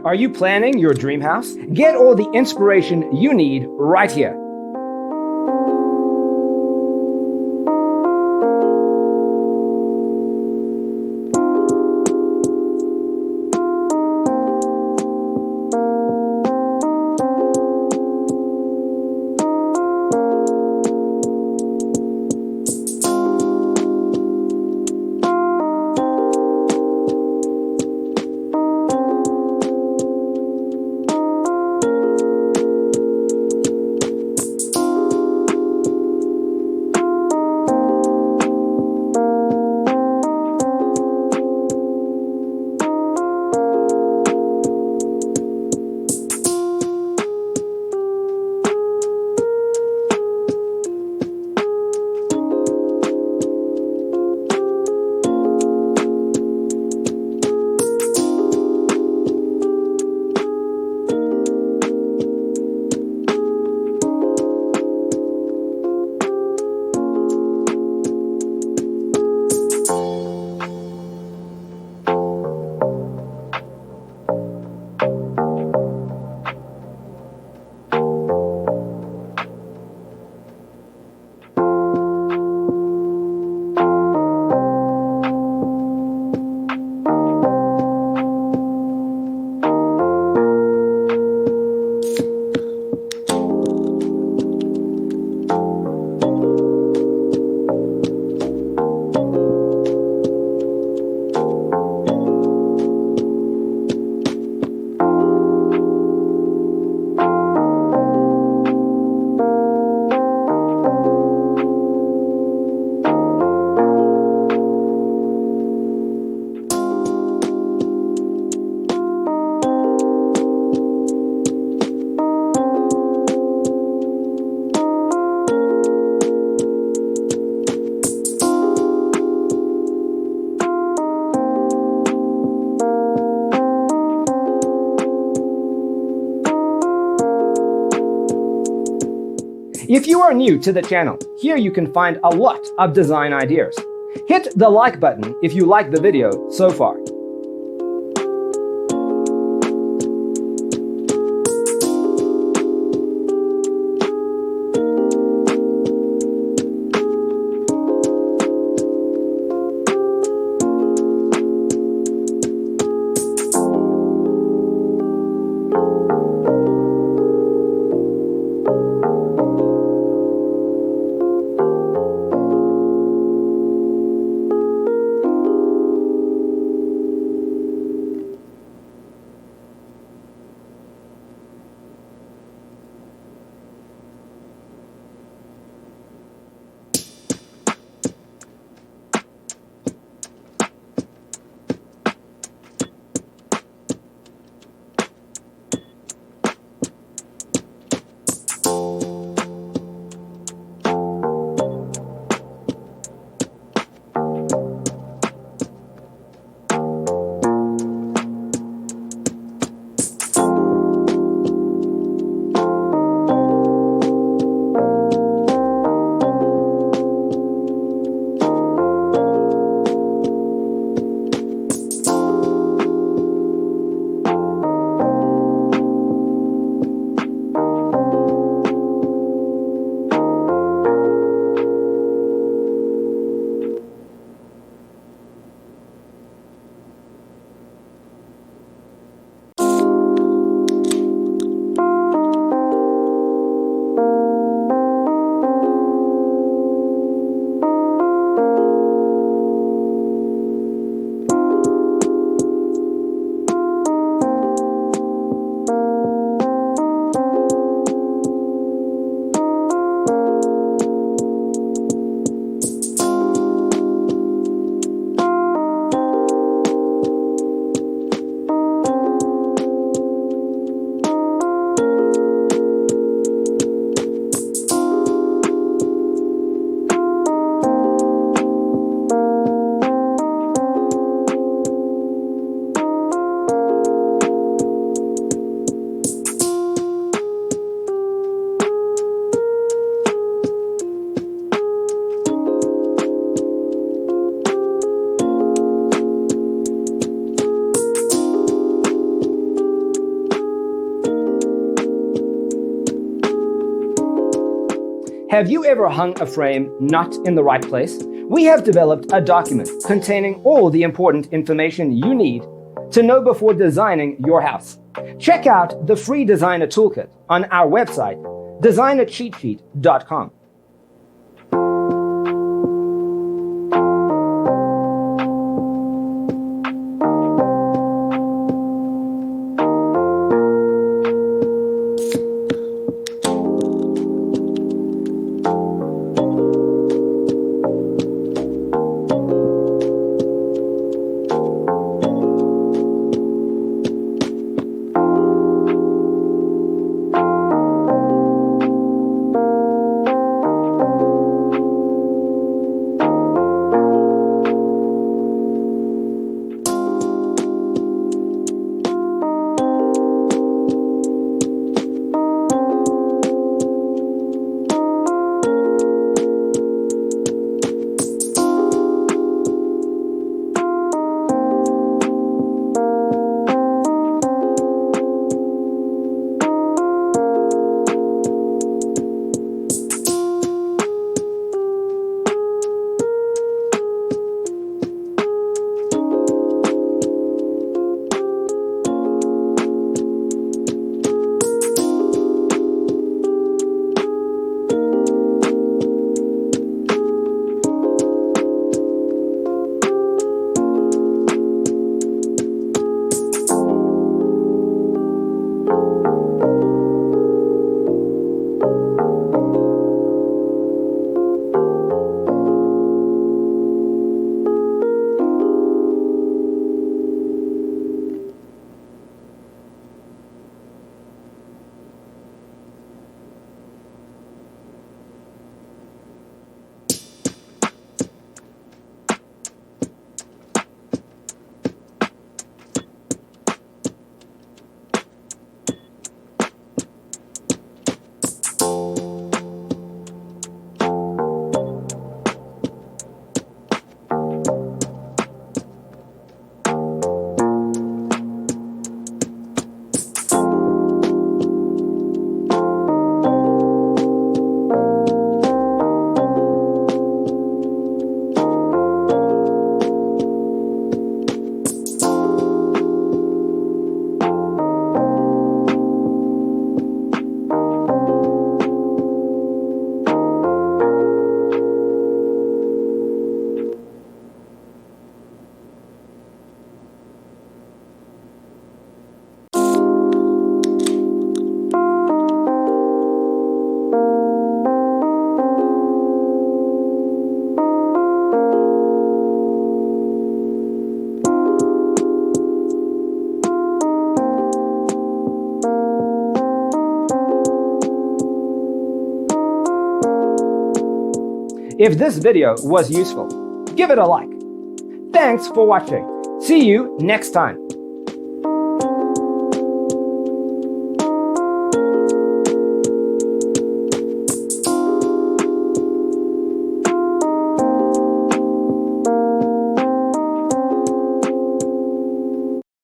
Are you planning your dream house? Get all the inspiration you need right here. If you are new to the channel, here you can find a lot of design ideas. Hit the like button if you like the video so far. Have you ever hung a frame not in the right place? We have developed a document containing all the important information you need to know before designing your house. Check out the free designer toolkit on our website, designercheatsheet.com. If this video was useful, give it a like. Thanks for watching. See you next time.